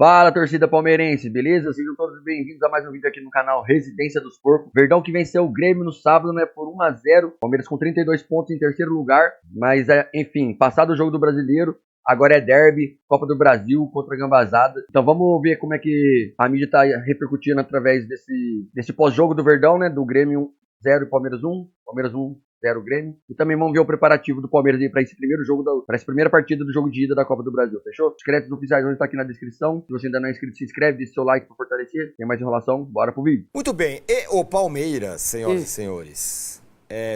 Fala, torcida palmeirense, beleza? Sejam todos bem-vindos a mais um vídeo aqui no canal Residência dos Porcos. Verdão que venceu o Grêmio no sábado, né, por 1-0. Palmeiras com 32 pontos em terceiro lugar. Mas, enfim, passado o jogo do Brasileiro, agora é derby, Copa do Brasil contra a Gambazada. Então vamos ver como é que a mídia tá repercutindo através desse pós-jogo do Verdão, né, do Grêmio 0 e Palmeiras 1. Palmeiras 1, 0 Grêmio. E também vamos ver o preparativo do Palmeiras aí para esse primeiro jogo, para essa primeira partida do jogo de ida da Copa do Brasil, fechou? Os créditos oficiais vão estar aqui na descrição. Se você ainda não é inscrito, se inscreve, deixa seu like para fortalecer. Tem mais enrolação, bora pro vídeo. Muito bem, e o Palmeiras, senhoras e senhores,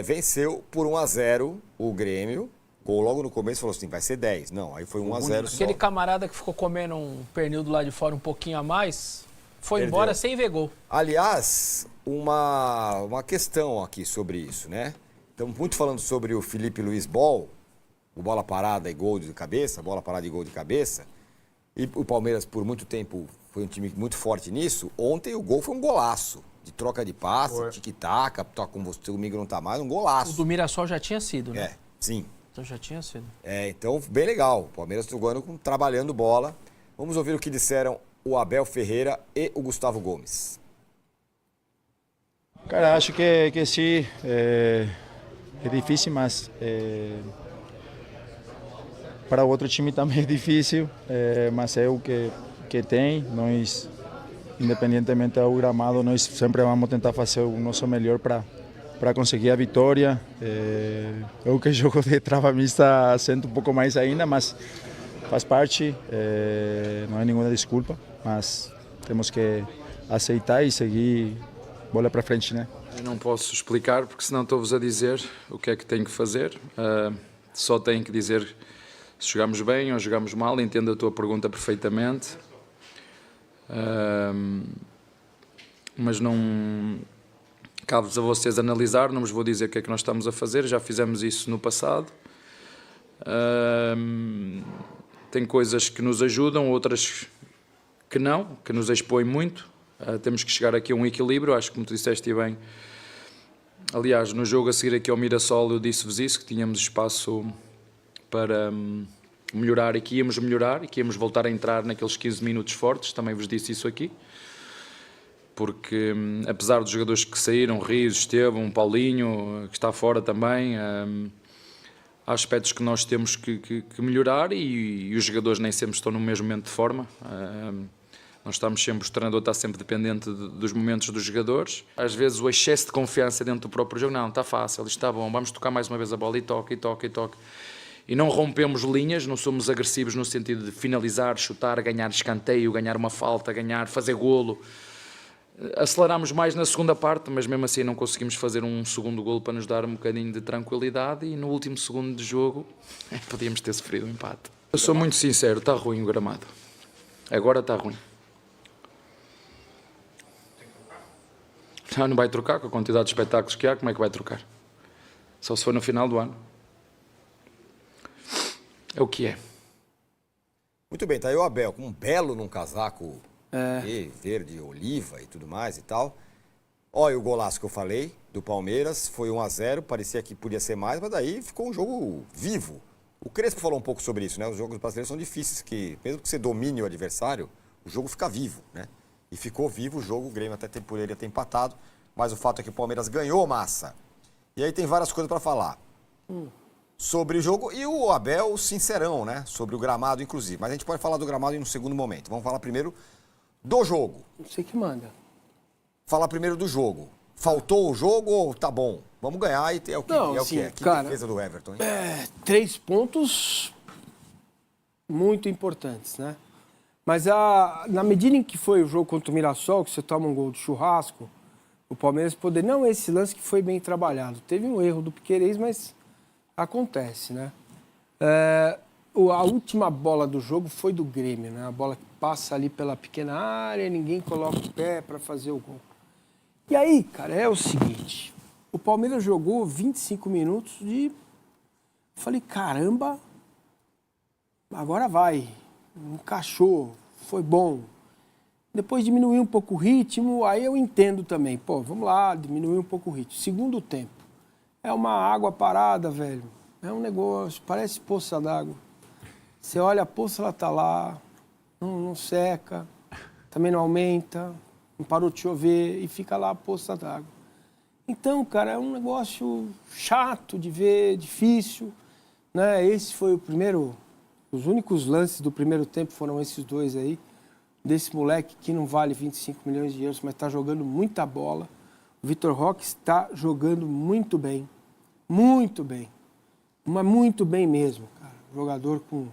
venceu por 1-0 o Grêmio. Gol logo no começo, falou assim, vai ser 10. Não, aí foi 1-0 só. Aquele camarada que ficou comendo um pernil do lado de fora um pouquinho a mais, foi embora sem ver gol. Aliás, uma questão aqui sobre isso, né? Estamos muito falando sobre o Felipe Luiz Ball, o bola parada e gol de cabeça, bola parada e gol de cabeça. E o Palmeiras, por muito tempo, foi um time muito forte nisso. Ontem o gol foi um golaço. De troca de passe, tic-tac, toca com você, comigo não tá mais, um golaço. O do Mirassol já tinha sido, né? Sim. Então já tinha sido. Então, bem legal. O Palmeiras jogando, trabalhando bola. Vamos ouvir o que disseram o Abel Ferreira e o Gustavo Gomes. Cara, acho que sim. É difícil, mas para o outro time também é difícil, mas é o que tem. Nós, independentemente do gramado, nós sempre vamos tentar fazer o nosso melhor para conseguir a vitória. Eu que jogo de trava mista sinto um pouco mais ainda, mas faz parte, não é nenhuma desculpa, mas temos que aceitar e seguir bola para frente, né? Eu não posso explicar, porque senão estou-vos a dizer o que é que tenho que fazer. Só tenho que dizer se jogamos bem ou jogamos mal. Entendo a tua pergunta perfeitamente. Mas não cabe-vos a vocês analisar, não vos vou dizer o que é que nós estamos a fazer, já fizemos isso no passado. Tem coisas que nos ajudam, outras que não, que nos expõem muito. Temos que chegar aqui a um equilíbrio, acho que como tu disseste bem. Aliás, no jogo a seguir aqui ao Mirassol eu disse-vos isso, que tínhamos espaço para melhorar e que íamos melhorar e que íamos voltar a entrar naqueles 15 minutos fortes, também vos disse isso aqui. Porque apesar dos jogadores que saíram, Rios, Estevão, Paulinho, que está fora também, há aspectos que nós temos que melhorar e os jogadores nem sempre estão no mesmo momento de forma. Nós estamos sempre, o treinador está sempre dependente dos momentos dos jogadores. Às vezes o excesso de confiança dentro do próprio jogo, não, está fácil, isto está bom, vamos tocar mais uma vez a bola e toca, e toca, e toca. E não rompemos linhas, não somos agressivos no sentido de finalizar, chutar, ganhar escanteio, ganhar uma falta, fazer golo. Aceleramos mais na segunda parte, mas mesmo assim não conseguimos fazer um segundo golo para nos dar um bocadinho de tranquilidade e no último segundo de jogo podíamos ter sofrido um empate. Eu sou muito sincero, está ruim o gramado. Agora está ruim. Não vai trocar com a quantidade de espetáculos que há, como é que vai trocar? Só se for no final do ano. É o que é. Muito bem, tá aí o Abel, com um belo num casaco verde, oliva e tudo mais e tal. Olha o golaço que eu falei, do Palmeiras, foi 1-0, parecia que podia ser mais, mas daí ficou um jogo vivo. O Crespo falou um pouco sobre isso, né? Os jogos brasileiros são difíceis, que mesmo que você domine o adversário, o jogo fica vivo, né? E ficou vivo o jogo, o Grêmio até poderia ter empatado, mas o fato é que o Palmeiras ganhou massa. E aí tem várias coisas para falar sobre o jogo e o Abel sincerão, né? Sobre o gramado, inclusive. Mas a gente pode falar do gramado em um segundo momento. Vamos falar primeiro do jogo. Você que manda. Falar primeiro do jogo. Faltou o jogo ou tá bom? Vamos ganhar e é o que Não, é. assim, O que é? Que cara, defesa do Everton, hein? 3 pontos muito importantes, né? Mas na medida em que foi o jogo contra o Mirassol, que você toma um gol de churrasco, o Palmeiras poderia... Não esse lance que foi bem trabalhado. Teve um erro do Piquerez, mas acontece, né? A última bola do jogo foi do Grêmio, né? A bola que passa ali pela pequena área, ninguém coloca o pé para fazer o gol. E aí, cara, é o seguinte... O Palmeiras jogou 25 minutos de... Falei, caramba, agora vai. Encaixou, foi bom. Depois diminuiu um pouco o ritmo, aí eu entendo também. Pô, vamos lá, diminuiu um pouco o ritmo. Segundo tempo, é uma água parada, velho. É um negócio, parece poça d'água. Você olha a poça, ela tá lá. não seca, também não aumenta, não parou de chover e fica lá a poça d'água. Então, cara, é um negócio chato de ver, difícil, né? Esse foi os únicos lances do primeiro tempo foram esses dois aí, desse moleque que não vale 25 milhões de euros, mas está jogando muita bola. O Vitor Roque está jogando muito bem, mas muito bem mesmo, cara. Jogador com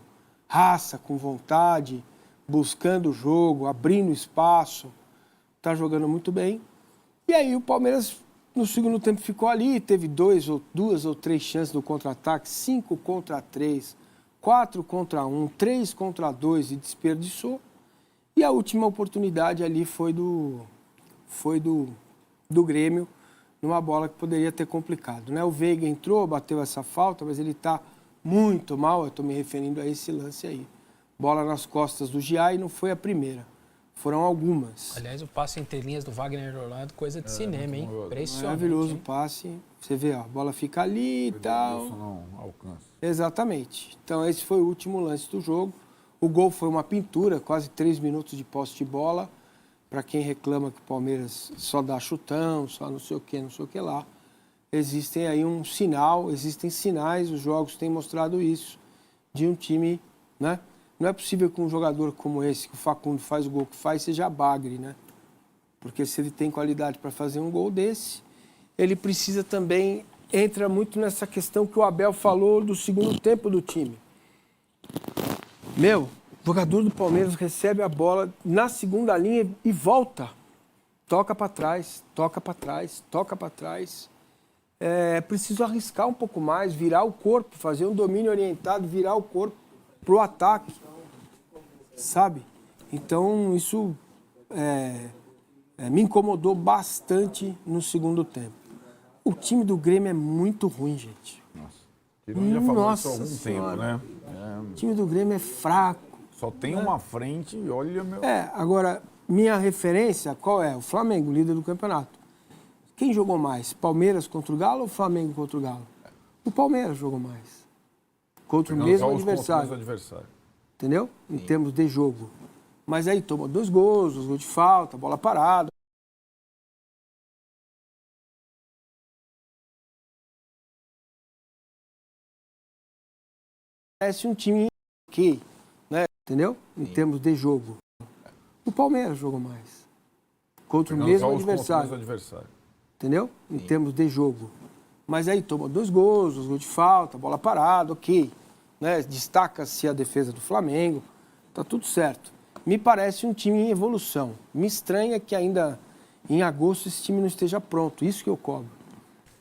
raça, com vontade, buscando o jogo, abrindo espaço, está jogando muito bem. E aí o Palmeiras, no segundo tempo, ficou ali, teve duas ou três chances no contra-ataque, 5 contra 3, 4 contra 1, 3 contra 2 e desperdiçou. E a última oportunidade ali foi do Grêmio, numa bola que poderia ter complicado, né? O Veiga entrou, bateu essa falta, mas ele está muito mal, eu estou me referindo a esse lance aí. Bola nas costas do Giai e não foi a primeira, foram algumas. Aliás, o passe entre linhas do Wagner Orlando, coisa de cinema, hein? Impressionante. Maravilhoso o passe, você vê, ó, a bola fica ali e tal. Não alcança. Exatamente. Então esse foi o último lance do jogo. O gol foi uma pintura, quase 3 minutos de posse de bola. Para quem reclama que o Palmeiras só dá chutão, só não sei o que lá. Existem aí existem sinais, os jogos têm mostrado isso, de um time, né? Não é possível que um jogador como esse, que o Facundo faz o gol que faz, seja bagre, né? Porque se ele tem qualidade para fazer um gol desse, ele precisa também, entra muito nessa questão que o Abel falou do segundo tempo do time. O jogador do Palmeiras recebe a bola na segunda linha e volta. Toca para trás, toca para trás, toca para trás. É preciso arriscar um pouco mais, virar o corpo, fazer um domínio orientado, virar o corpo para o ataque. Sabe? Então, isso me incomodou bastante no segundo tempo. O time do Grêmio é muito ruim, gente. Tirando já falou isso há algum tempo, né? O time do Grêmio é fraco. Só tem uma frente e olha, meu... Agora, minha referência, qual é? O Flamengo, líder do campeonato. Quem jogou mais? Palmeiras contra o Galo ou Flamengo contra o Galo? O Palmeiras jogou mais. Contra o mesmo adversário. Entendeu? Em termos de jogo. Mas aí toma 2 gols de falta, bola parada. Parece um time ok, né? Entendeu? Em termos de jogo. O Palmeiras jogou mais. Contra o mesmo adversário. Entendeu? Em termos de jogo. Mas aí toma 2 gols de falta, bola parada, ok. Né? Destaca-se a defesa do Flamengo. Tá tudo certo. Me parece um time em evolução. Me estranha que ainda em agosto esse time não esteja pronto. Isso que eu cobro.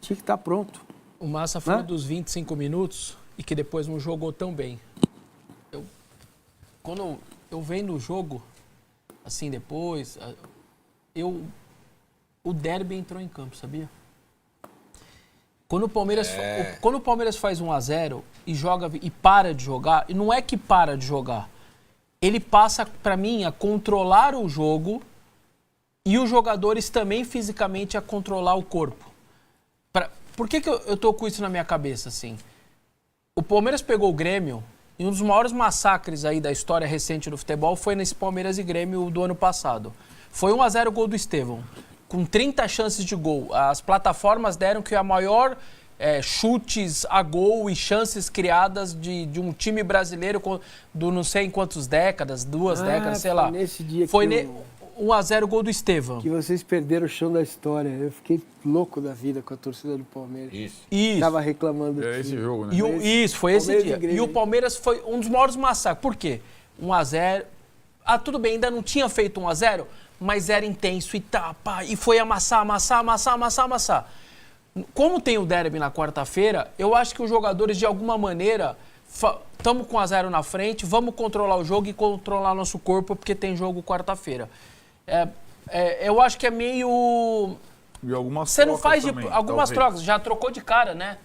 Tinha que estar pronto. O Massa falou dos 25 minutos e que depois não jogou tão bem. Quando eu vendo o jogo, assim, depois, o Derby entrou em campo, sabia? Quando o Palmeiras faz 1-0 e joga e para de jogar, e não é que para de jogar, ele passa, para mim, a controlar o jogo e os jogadores também fisicamente a controlar o corpo. Por que eu tô com isso na minha cabeça, assim? O Palmeiras pegou o Grêmio e um dos maiores massacres aí da história recente do futebol foi nesse Palmeiras e Grêmio do ano passado. Foi 1-0 gol do Estevão, com 30 chances de gol. As plataformas deram que a maior chutes a gol e chances criadas de um time brasileiro do não sei em quantas décadas, 2 décadas, sei lá. Nesse dia foi 1-0 gol do Estevão. Que vocês perderam o chão da história. Eu fiquei louco da vida com a torcida do Palmeiras. Isso. Tava reclamando. Esse jogo, né? Isso, foi esse dia. E o Palmeiras foi um dos maiores massacres. Por quê? 1-0. Tudo bem, ainda não tinha feito 1-0, mas era intenso e foi amassar. Como tem o derby na quarta-feira, eu acho que os jogadores, de alguma maneira, estamos com 1-0 na frente, vamos controlar o jogo e controlar nosso corpo, porque tem jogo quarta-feira. Eu acho que é meio... E algumas Você não faz também, algumas talvez. trocas, já trocou de cara, né?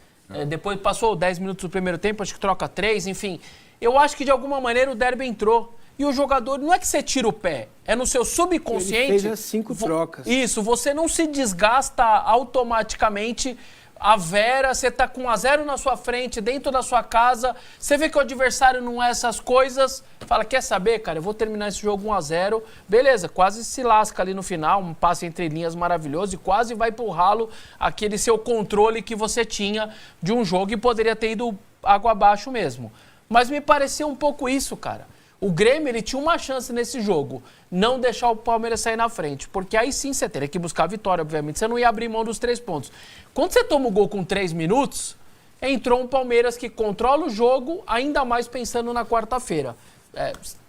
Depois passou 10 minutos do primeiro tempo, acho que troca 3, enfim. Eu acho que de alguma maneira o derby entrou. E o jogador, não é que você tira o pé, é no seu subconsciente. Ele fez as 5 trocas. Isso, você não se desgasta automaticamente a Vera, você tá com 1-0 na sua frente, dentro da sua casa, você vê que o adversário não é essas coisas, fala, quer saber, cara, eu vou terminar esse jogo 1-0, beleza, quase se lasca ali no final, um passe entre linhas maravilhoso e quase vai pro ralo aquele seu controle que você tinha de um jogo e poderia ter ido água abaixo mesmo. Mas me pareceu um pouco isso, cara. O Grêmio, ele tinha uma chance nesse jogo, não deixar o Palmeiras sair na frente, porque aí sim você teria que buscar a vitória, obviamente, você não ia abrir mão dos 3 pontos. Quando você toma o gol com 3 minutos, entrou um Palmeiras que controla o jogo, ainda mais pensando na quarta-feira.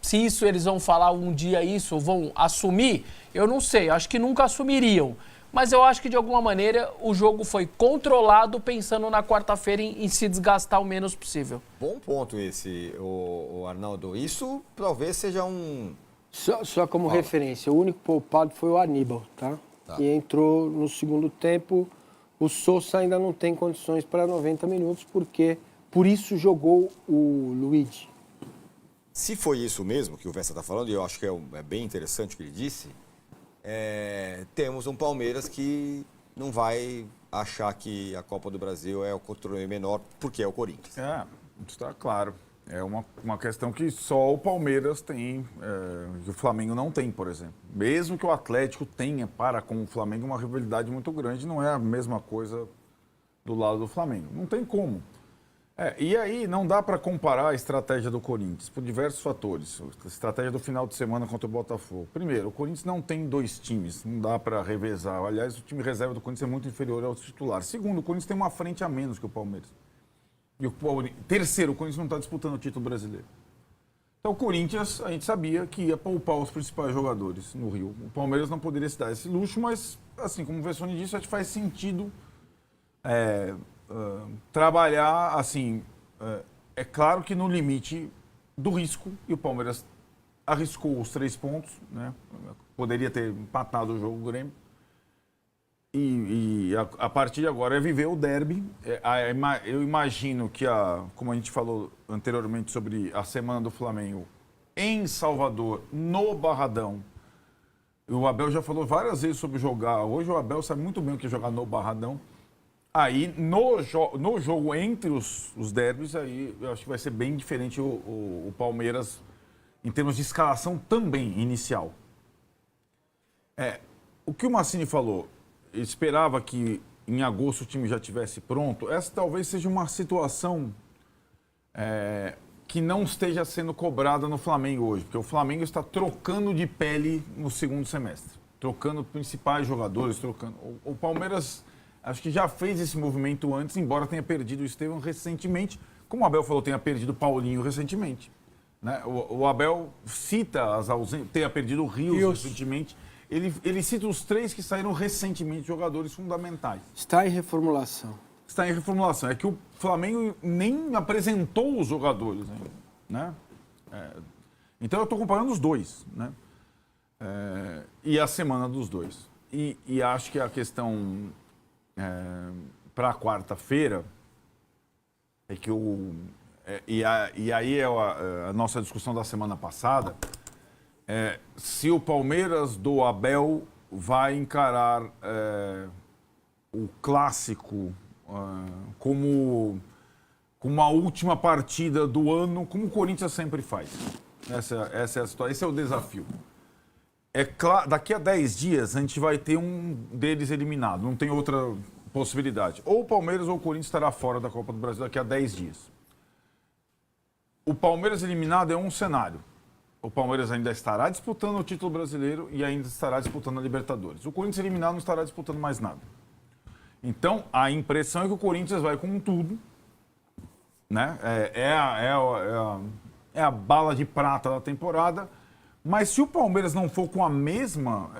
Se isso eles vão falar um dia isso, vão assumir, eu não sei, acho que nunca assumiriam. Mas eu acho que, de alguma maneira, o jogo foi controlado pensando na quarta-feira em se desgastar o menos possível. Bom ponto esse, o Arnaldo. Isso talvez seja um... Só como referência, o único poupado foi o Aníbal, tá? E entrou no segundo tempo. O Sousa ainda não tem condições para 90 minutos, porque por isso jogou o Luigi. Se foi isso mesmo que o Vessa está falando, e eu acho que é bem interessante o que ele disse, temos um Palmeiras que não vai achar que a Copa do Brasil é o controle menor, porque é o Corinthians. Isso está claro. É uma questão que só o Palmeiras tem, que o Flamengo não tem, por exemplo. Mesmo que o Atlético tenha para com o Flamengo uma rivalidade muito grande, não é a mesma coisa do lado do Flamengo. Não tem como. E aí não dá para comparar a estratégia do Corinthians por diversos fatores. A estratégia do final de semana contra o Botafogo. Primeiro, o Corinthians não tem 2 times, não dá para revezar. Aliás, o time reserva do Corinthians é muito inferior ao titular. Segundo, o Corinthians tem uma frente a menos que o Palmeiras. Terceiro, o Corinthians não está disputando o título brasileiro. Então, o Corinthians, a gente sabia que ia poupar os principais jogadores no Rio. O Palmeiras não poderia se dar esse luxo, mas, assim, como o Vessone disse, acho que faz sentido trabalhar, assim, é claro que no limite do risco, e o Palmeiras arriscou os 3 pontos, né? Poderia ter empatado o jogo do Grêmio. E a partir de agora é viver o derby. Eu imagino que, como a gente falou anteriormente sobre a semana do Flamengo, em Salvador, no Barradão, o Abel já falou várias vezes sobre jogar. Hoje o Abel sabe muito bem o que é jogar no Barradão. Aí, no jogo entre os derbys, aí eu acho que vai ser bem diferente o Palmeiras em termos de escalação também inicial. O que o Massini falou, ele esperava que em agosto o time já estivesse pronto. Essa talvez seja uma situação que não esteja sendo cobrada no Flamengo hoje, porque o Flamengo está trocando de pele no segundo semestre, trocando principais jogadores, O Palmeiras acho que já fez esse movimento antes, embora tenha perdido o Estevão recentemente, como o Abel falou, tenha perdido o Paulinho recentemente. Né? O Abel cita as ausências, tenha perdido o Rios recentemente. Ele cita os 3 que saíram recentemente, jogadores fundamentais. Está em reformulação. Está em reformulação. É que o Flamengo nem apresentou os jogadores ainda, né? Então eu estou comparando os 2, né? E a semana dos 2. E acho que a questão para quarta-feira é que e aí a nossa discussão da semana passada. Se o Palmeiras do Abel vai encarar o clássico como uma última partida do ano, como o Corinthians sempre faz. Essa é a situação, esse é o desafio. Daqui a 10 dias a gente vai ter um deles eliminado, não tem outra possibilidade. Ou o Palmeiras ou o Corinthians estará fora da Copa do Brasil daqui a 10 dias. O Palmeiras eliminado é um cenário. O Palmeiras ainda estará disputando o título brasileiro e ainda estará disputando a Libertadores. O Corinthians eliminado não estará disputando mais nada. Então, a impressão é que o Corinthians vai com tudo, né? É a bala de prata da temporada. Mas se o Palmeiras não for com a mesma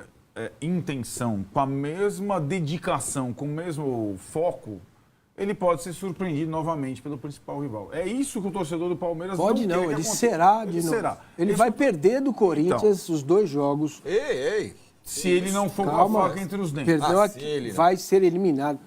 intenção, com a mesma dedicação, com o mesmo foco, ele pode ser surpreendido novamente pelo principal rival. É isso que o torcedor do Palmeiras pode não quer. Ele será de novo. Será. Ele vai perder do Corinthians os 2 jogos. Se ele não for com a faca entre os dentes. Vai ser eliminado.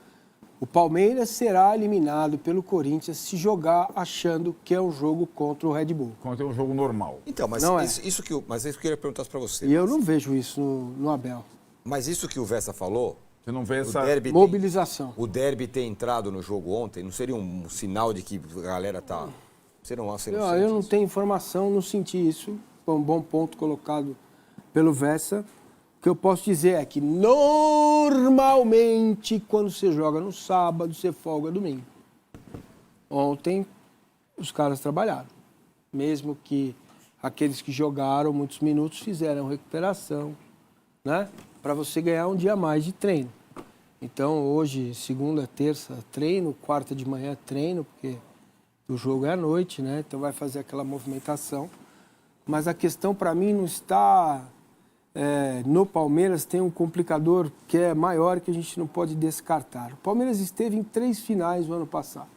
O Palmeiras será eliminado pelo Corinthians se jogar achando que é um jogo contra o Red Bull. Contra um jogo normal. Então, mas isso que eu queria perguntar para você. E eu não vejo isso no Abel. Mas isso que o Vessa falou, Você não vê essa... mobilização. O derby ter entrado no jogo ontem não seria um sinal de que a galera tá... Você não Eu não tenho informação, não senti isso. Foi um bom ponto colocado pelo Vessa. O que eu posso dizer é que normalmente quando você joga no sábado, você folga domingo. Ontem os caras trabalharam. Mesmo que aqueles que jogaram muitos minutos fizeram recuperação, né? Para você ganhar um dia a mais de treino. Então hoje, segunda, terça, treino, quarta de manhã treino, porque o jogo é à noite, né? Então vai fazer aquela movimentação. Mas a questão para mim não está... no Palmeiras tem um complicador que é maior que a gente não pode descartar. O Palmeiras esteve em 3 finais no ano passado.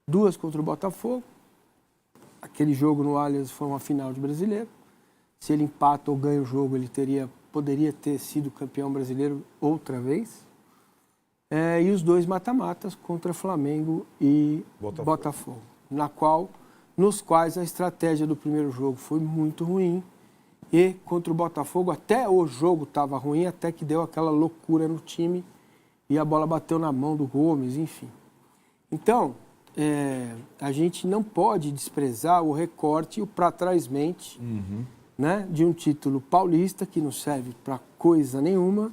2 contra o Botafogo. Aquele jogo no Allianz foi uma final de brasileiro. Se ele empata ou ganha o jogo, ele poderia ter sido campeão brasileiro outra vez. E os 2 mata-matas contra Flamengo e Botafogo. Nos quais a estratégia do primeiro jogo foi muito ruim. E contra o Botafogo, até o jogo estava ruim, até que deu aquela loucura no time e a bola bateu na mão do Gomes, enfim. Então, a gente não pode desprezar o recorte e o para-trás-mente, né, de um título paulista que não serve para coisa nenhuma,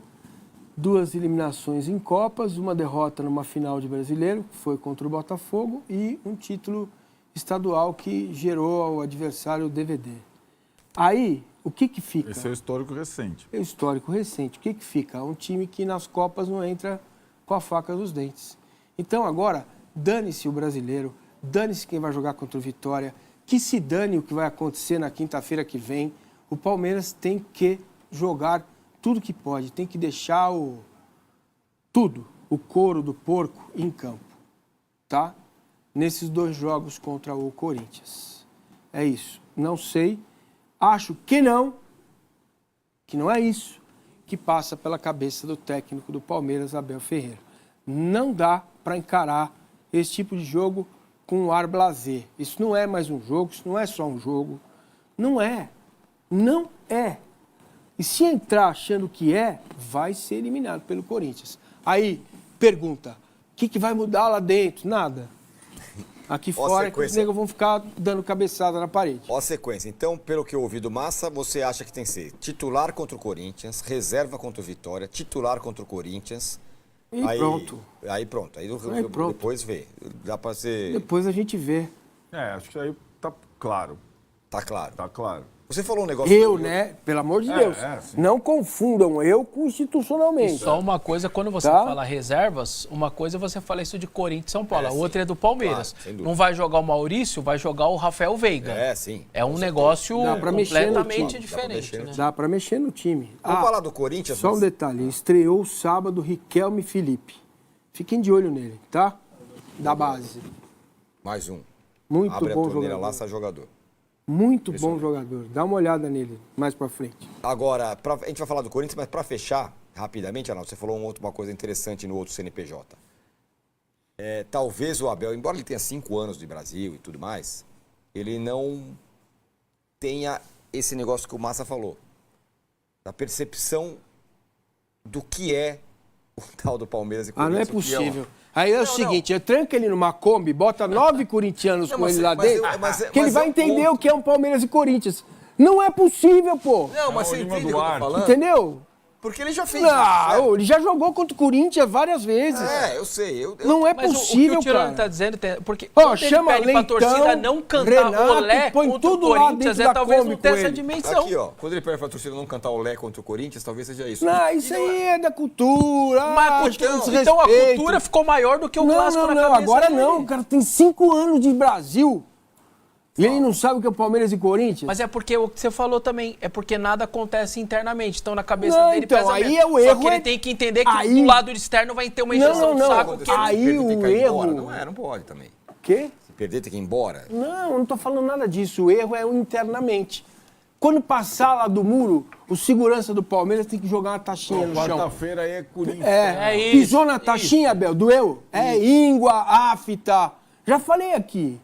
2 eliminações em Copas, uma derrota numa final de brasileiro, que foi contra o Botafogo, e um título estadual que gerou ao adversário o DVD. Aí, o que fica? Esse é o histórico recente. É o histórico recente. O que fica? Um time que nas Copas não entra com a faca dos dentes. Então, agora, dane-se o brasileiro, dane-se quem vai jogar contra o Vitória, que se dane o que vai acontecer na quinta-feira que vem. O Palmeiras tem que jogar tudo que pode, tem que deixar o couro do porco em campo, tá? Nesses 2 jogos contra o Corinthians. É isso. Não sei, acho que não é isso que passa pela cabeça do técnico do Palmeiras, Abel Ferreira. Não dá para encarar esse tipo de jogo com um ar blasé. Isso não é mais um jogo, isso não é só um jogo. Não é. Não é. E se entrar achando que vai ser eliminado pelo Corinthians. Aí, pergunta, o que vai mudar lá dentro? Nada. Aqui fora que os negros vão ficar dando cabeçada na parede. Ó a sequência. Então, pelo que eu ouvi do Massa, você acha que tem que ser titular contra o Corinthians, reserva contra o Vitória, titular contra o Corinthians... E pronto. Aí pronto. Aí pronto. Depois vê. Dá pra ser... Depois a gente vê. Acho que aí tá claro. Tá claro. Tá claro. Você falou um negócio... né? Pelo amor de Deus. Não confundam eu com institucionalmente. E só uma coisa, quando você fala reservas, uma coisa você fala isso de Corinthians e São Paulo, a outra é do Palmeiras. Claro, não vai jogar o Maurício, vai jogar o Rafael Veiga. Sim. É um negócio completamente diferente. Né? Dá pra mexer no time. Vamos falar do Corinthians? Só um detalhe. Estreou sábado Riquelme Felipe. Fiquem de olho nele, tá? Da base. Mais um. Muito Abre bom a torneira jogador. lá, sai jogador. Muito bom jogador. Dá uma olhada nele mais pra frente. Agora, a gente vai falar do Corinthians, mas pra fechar, rapidamente, Arnaldo, você falou uma coisa interessante no outro CNPJ. Talvez o Abel, embora ele tenha 5 anos de Brasil e tudo mais, ele não tenha esse negócio que o Massa falou. Da percepção do que é o tal do Palmeiras e Corinthians. Não é possível. Aí é o seguinte, eu tranco ele numa Kombi, bota 9 corintianos com ele lá dentro, que ele vai entender o que é um Palmeiras e Corinthians. Não é possível, pô. Não, mas você entende o que eu tô falando? Entendeu? Porque ele já fez isso. Ele já jogou contra o Corinthians várias vezes. Eu sei. Não é mas possível, o que o Tirone cara. tá dizendo, porque chama ele pede pra torcida não cantar Renato, olé põe contra tudo o lá Corinthians, dentro da talvez Kombi não tenha com essa ele. dimensão. Aqui, ó, quando ele pede pra torcida não cantar o Lé contra o Corinthians, talvez seja isso. Não, isso aí é da cultura. Então a cultura ficou maior do que o clássico na cabeça agora dele. não. O cara tem 5 anos de Brasil. E ele não sabe o que é Palmeiras e Corinthians? Mas é porque o que você falou também, é porque nada acontece internamente. Então na cabeça dele então, pesa aí mesmo. é o erro. Só que ele tem que entender que do lado externo vai ter uma injeção de saco. Se Aí perder, o tem que ir erro... embora. Não pode também. O quê? Se perder, tem que ir embora. Não, eu não tô falando nada disso. O erro é internamente. Quando passar lá do muro, o segurança do Palmeiras tem que jogar uma taxinha no chão. Quarta-feira aí é Corinthians. isso, Pisou na taxinha, Abel? Doeu? Íngua, afta. Já falei aqui.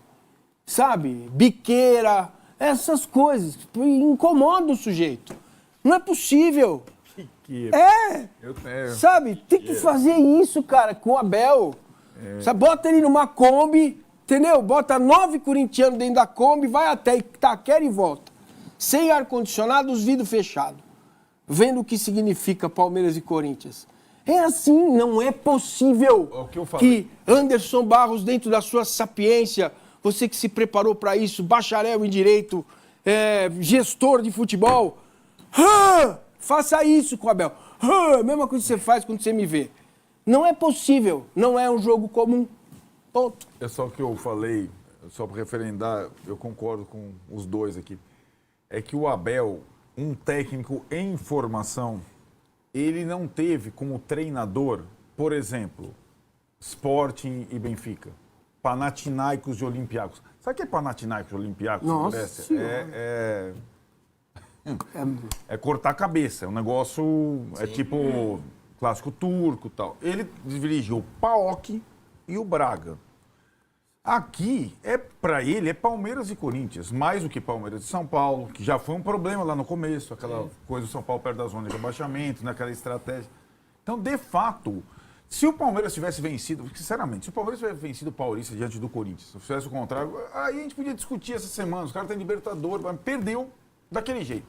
Sabe? Biqueira, essas coisas. Incomoda o sujeito. Não é possível. Sabe, tem que fazer isso, cara, com o Abel. Sabe, bota ele numa Kombi, entendeu? Bota 9 corintianos dentro da Kombi, vai até Itaquera e volta. Sem ar-condicionado, os vidros fechados. Vendo o que significa Palmeiras e Corinthians. É assim, não é possível que Anderson Barros, dentro da sua sapiência, você que se preparou para isso, bacharel em direito, gestor de futebol, faça isso com o Abel. Mesma coisa que você faz quando você me vê. Não é possível, não é um jogo comum. Ponto. É só que eu falei, só para referendar, eu concordo com os dois aqui. É que o Abel, um técnico em formação, ele não teve como treinador, por exemplo, Sporting e Benfica, Panathinaikos e Olympiacos. Sabe o que é Panathinaikos e Olympiacos? Nossa Senhora. É cortar a cabeça, é um negócio, é tipo clássico turco e tal. Ele dirigiu o PAOK e o Braga. Aqui, para ele, é Palmeiras e Corinthians, mais do que Palmeiras e São Paulo, que já foi um problema lá no começo, aquela coisa do São Paulo perto da zona de rebaixamento, naquela estratégia. Então, de fato, se o Palmeiras tivesse vencido, sinceramente, se o Palmeiras tivesse vencido o Paulista diante do Corinthians, se fizesse o contrário, aí a gente podia discutir essa semana, os caras têm Libertadores, mas perdeu daquele jeito.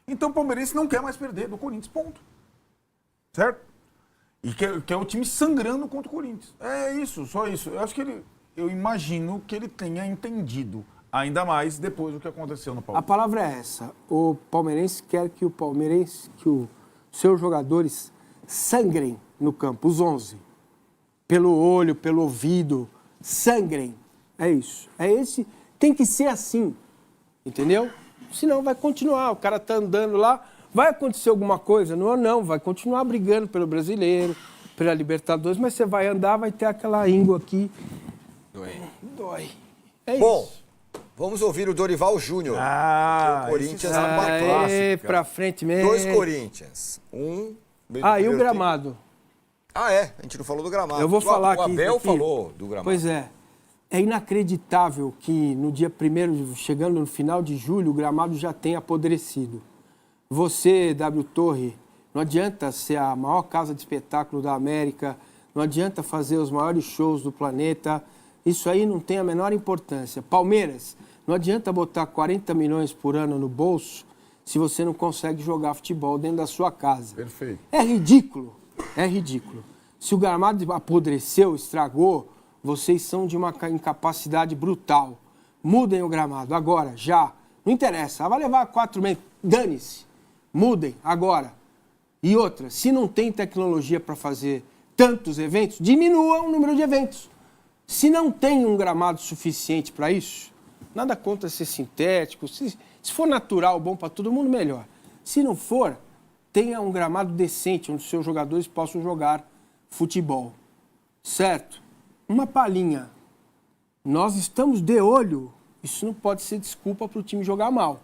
Então, o palmeirense não quer mais perder do Corinthians, ponto. Certo? E que é o time sangrando contra o Corinthians. É isso, só isso. Eu acho que eu imagino que ele tenha entendido, ainda mais depois do que aconteceu no Palmeiras. A palavra é essa. O palmeirense quer que os seus jogadores sangrem no campo, os 11. Pelo olho, pelo ouvido, sangrem. É isso. É esse. Tem que ser assim. Entendeu? Senão vai continuar. O cara tá andando lá, vai acontecer alguma coisa? Não, vai continuar brigando pelo Brasileiro, pela Libertadores, mas você vai andar, vai ter aquela íngua aqui. Dói. É Bom, isso. vamos ouvir o Dorival Júnior. O Corinthians pra frente mesmo. 2 Corinthians. E o gramado? A gente não falou do gramado. Eu vou falar aqui. O Abel falou do gramado. Pois é. É inacreditável que no dia 1º, chegando no final de julho, o gramado já tenha apodrecido. Você, W Torre, não adianta ser a maior casa de espetáculo da América, não adianta fazer os maiores shows do planeta, isso aí não tem a menor importância. Palmeiras, não adianta botar 40 milhões por ano no bolso se você não consegue jogar futebol dentro da sua casa. Perfeito. É ridículo, é ridículo. Se o gramado apodreceu, estragou, vocês são de uma incapacidade brutal. Mudem o gramado, agora, já. Não interessa, vai levar 4 meses, dane-se. Mudem, agora. E outra, se não tem tecnologia para fazer tantos eventos, diminua o número de eventos. Se não tem um gramado suficiente para isso, nada contra ser sintético, se for natural, bom para todo mundo, melhor. Se não for, tenha um gramado decente, onde os seus jogadores possam jogar futebol. Certo? Uma palhinha. Nós estamos de olho. Isso não pode ser desculpa para o time jogar mal.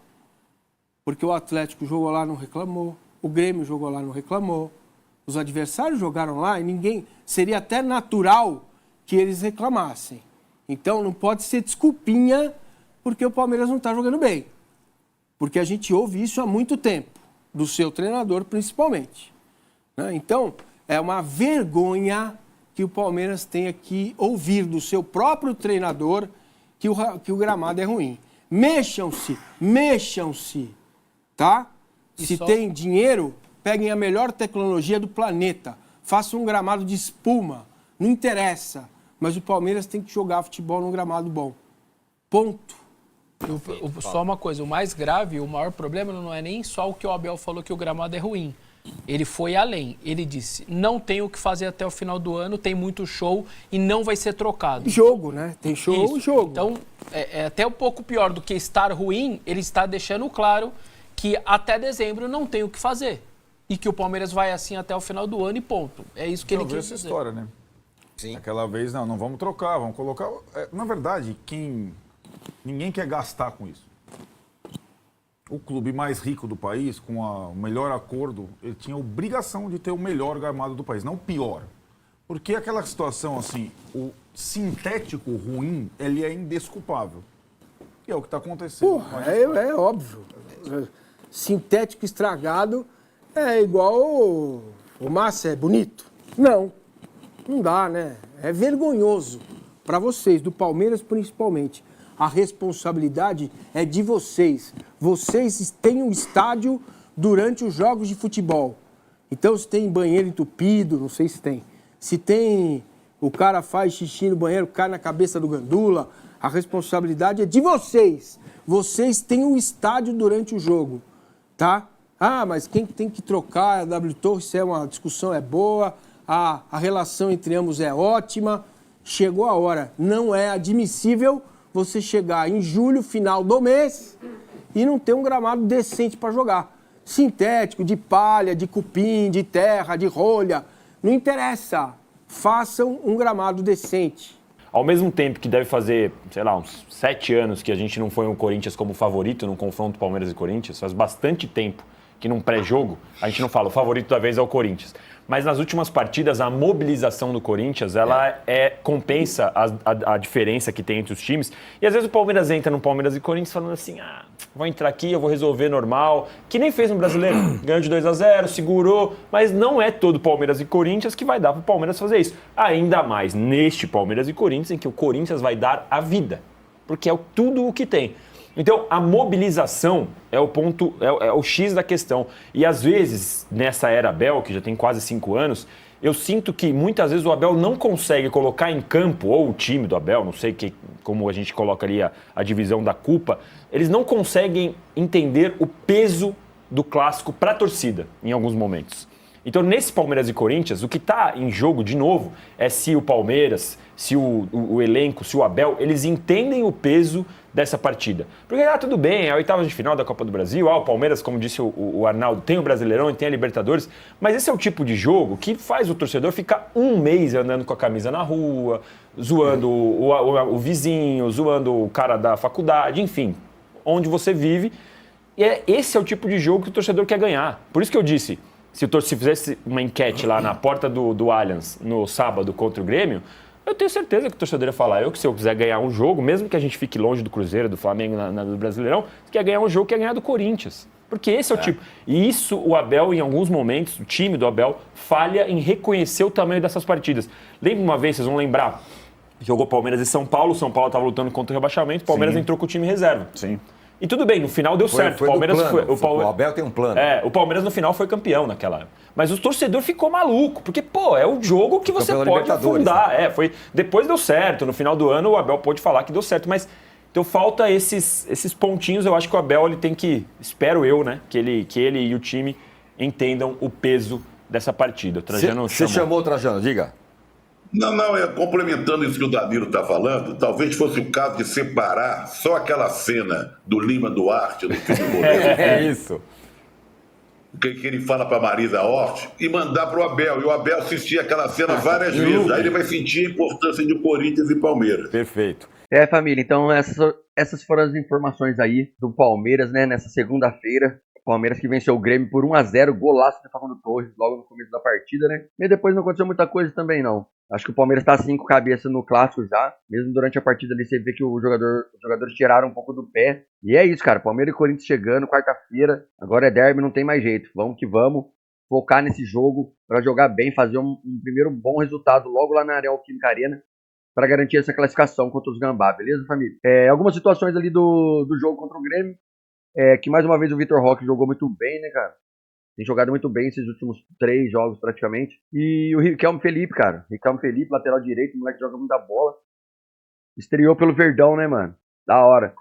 Porque o Atlético jogou lá e não reclamou. O Grêmio jogou lá e não reclamou. Os adversários jogaram lá e ninguém... Seria até natural que eles reclamassem. Então não pode ser desculpinha porque o Palmeiras não está jogando bem. Porque a gente ouve isso há muito tempo. Do seu treinador, principalmente. Então, é uma vergonha que o Palmeiras tenha que ouvir do seu próprio treinador que o gramado é ruim. Mexam-se, tá? Se tem dinheiro, peguem a melhor tecnologia do planeta. Façam um gramado de espuma. Não interessa. Mas o Palmeiras tem que jogar futebol num gramado bom. Ponto. Só uma coisa, o mais grave, o maior problema não é nem só o que o Abel falou que o gramado é ruim. Ele foi além. Ele disse, não tem o que fazer até o final do ano, tem muito show e não vai ser trocado. Jogo, né? Tem show e jogo. Então, é até um pouco pior do que estar ruim, ele está deixando claro que até dezembro não tem o que fazer. E que o Palmeiras vai assim até o final do ano e ponto. É isso que ele quis dizer. Essa história, né? Sim. Aquela vez, não vamos trocar, vamos colocar... Na verdade, ninguém quer gastar com isso. O clube mais rico do país, com o melhor acordo, ele tinha a obrigação de ter o melhor gramado do país, não o pior. Porque aquela situação assim, o sintético ruim, ele é indesculpável. E é o que está acontecendo. É óbvio. Sintético estragado É igual o Massa, é bonito? Não, não dá, né? É vergonhoso para vocês, do Palmeiras principalmente. A responsabilidade é de vocês. Vocês têm um estádio durante os jogos de futebol. Então, se tem banheiro entupido, não sei se tem. Se tem, o cara faz xixi no banheiro, cai na cabeça do gandula, a responsabilidade é de vocês. Vocês têm um estádio durante o jogo, tá? Ah, mas quem tem que trocar a W Torre, se é uma discussão, é boa, a relação entre ambos é ótima. Chegou a hora. Não é admissível você chegar em julho, final do mês, e não ter um gramado decente para jogar. Sintético, de palha, de cupim, de terra, de rolha. Não interessa. Façam um gramado decente. Ao mesmo tempo que deve fazer, sei lá, uns 7 anos que a gente não foi um Corinthians como favorito no confronto Palmeiras e Corinthians, faz bastante tempo que num pré-jogo a gente não fala o favorito da vez é o Corinthians. Mas nas últimas partidas, a mobilização do Corinthians, ela compensa a diferença que tem entre os times. E às vezes o Palmeiras entra no Palmeiras e Corinthians falando assim, vou entrar aqui, eu vou resolver normal. Que nem fez no Brasileiro, ganhou de 2-0, segurou. Mas não é todo Palmeiras e Corinthians que vai dar para o Palmeiras fazer isso. Ainda mais neste Palmeiras e Corinthians, em que o Corinthians vai dar a vida. Porque é tudo o que tem. Então, a mobilização é o ponto, é o X da questão. E às vezes, nessa era Abel, que já tem quase 5 anos, eu sinto que muitas vezes o Abel não consegue colocar em campo, ou o time do Abel, não sei como a gente coloca ali a divisão da culpa, eles não conseguem entender o peso do clássico para a torcida, em alguns momentos. Então, nesse Palmeiras e Corinthians, o que está em jogo, de novo, é se o Palmeiras, se o elenco, se o Abel, eles entendem o peso dessa partida. Porque, tudo bem, é a oitava de final da Copa do Brasil, o Palmeiras, como disse o Arnaldo, tem o Brasileirão e tem a Libertadores, mas esse é o tipo de jogo que faz o torcedor ficar um mês andando com a camisa na rua, zoando o vizinho, zoando o cara da faculdade, enfim, onde você vive. E esse é o tipo de jogo que o torcedor quer ganhar. Por isso que eu disse, se fizesse uma enquete lá na porta do Allianz no sábado contra o Grêmio, eu tenho certeza que o torcedor ia falar, se eu quiser ganhar um jogo, mesmo que a gente fique longe do Cruzeiro, do Flamengo, do Brasileirão, se quer ganhar um jogo, quer ganhar do Corinthians. Porque esse é o tipo. E isso o Abel, em alguns momentos, o time do Abel, falha em reconhecer o tamanho dessas partidas. Lembra uma vez, vocês vão lembrar, jogou Palmeiras e São Paulo estava lutando contra o rebaixamento, o Palmeiras entrou com o time reserva. Sim. E tudo bem, no final deu certo. Foi Palmeiras o Abel tem um plano. O Palmeiras no final foi campeão naquela época. Mas o torcedor ficou maluco, porque, é o jogo que você pode afundar. Né? Depois deu certo, no final do ano o Abel pôde falar que deu certo, mas então falta esses pontinhos, eu acho que o Abel ele tem que, espero eu, né, que ele e o time entendam o peso dessa partida. O Trajano Você chamou o Trajano, diga. Não, complementando isso que o Danilo está falando, talvez fosse o caso de separar só aquela cena do Lima Duarte, do filme do goleiro. É isso. Que ele fala para Marisa Hort e mandar para o Abel. E o Abel assistir aquela cena várias vezes. Aí ele vai sentir a importância de Corinthians e Palmeiras. Perfeito. Família, então essas foram as informações aí do Palmeiras, né, nessa segunda-feira. Palmeiras que venceu o Grêmio por 1-0, golaço de Facundo Torres logo no começo da partida, né? E depois não aconteceu muita coisa também, não. Acho que o Palmeiras tá assim com cabeça no clássico já. Mesmo durante a partida ali, você vê que os jogadores tiraram um pouco do pé. E é isso, cara. Palmeiras e Corinthians chegando, quarta-feira. Agora é derby, não tem mais jeito. Vamos que vamos. Focar nesse jogo pra jogar bem, fazer um primeiro bom resultado logo lá na Neoquímica Arena para garantir essa classificação contra os Gambá, beleza, família? Algumas situações ali do jogo contra o Grêmio. Que mais uma vez o Vitor Roque jogou muito bem, né, cara? Tem jogado muito bem esses últimos 3 jogos praticamente. E o Riquelme Felipe, cara. Riquelme Felipe, lateral direito, o moleque joga muita bola. Estreou pelo Verdão, né, mano? Da hora.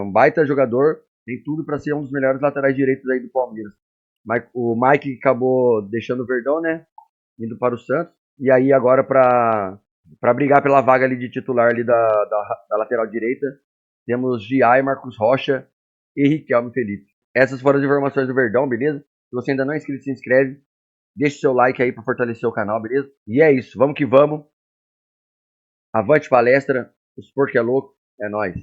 Um baita jogador. Tem tudo pra ser um dos melhores laterais direitos aí do Palmeiras. O Mike acabou deixando o Verdão, né? Indo para o Santos. E aí agora pra brigar pela vaga ali de titular ali da lateral direita, temos Giai, Marcos Rocha e Riquelme Felipe. Essas foram as informações do Verdão, beleza? Se você ainda não é inscrito, se inscreve. Deixa seu like aí para fortalecer o canal, beleza? E é isso, vamos que vamos. Avante palestra, o Sport que é louco, é nóis.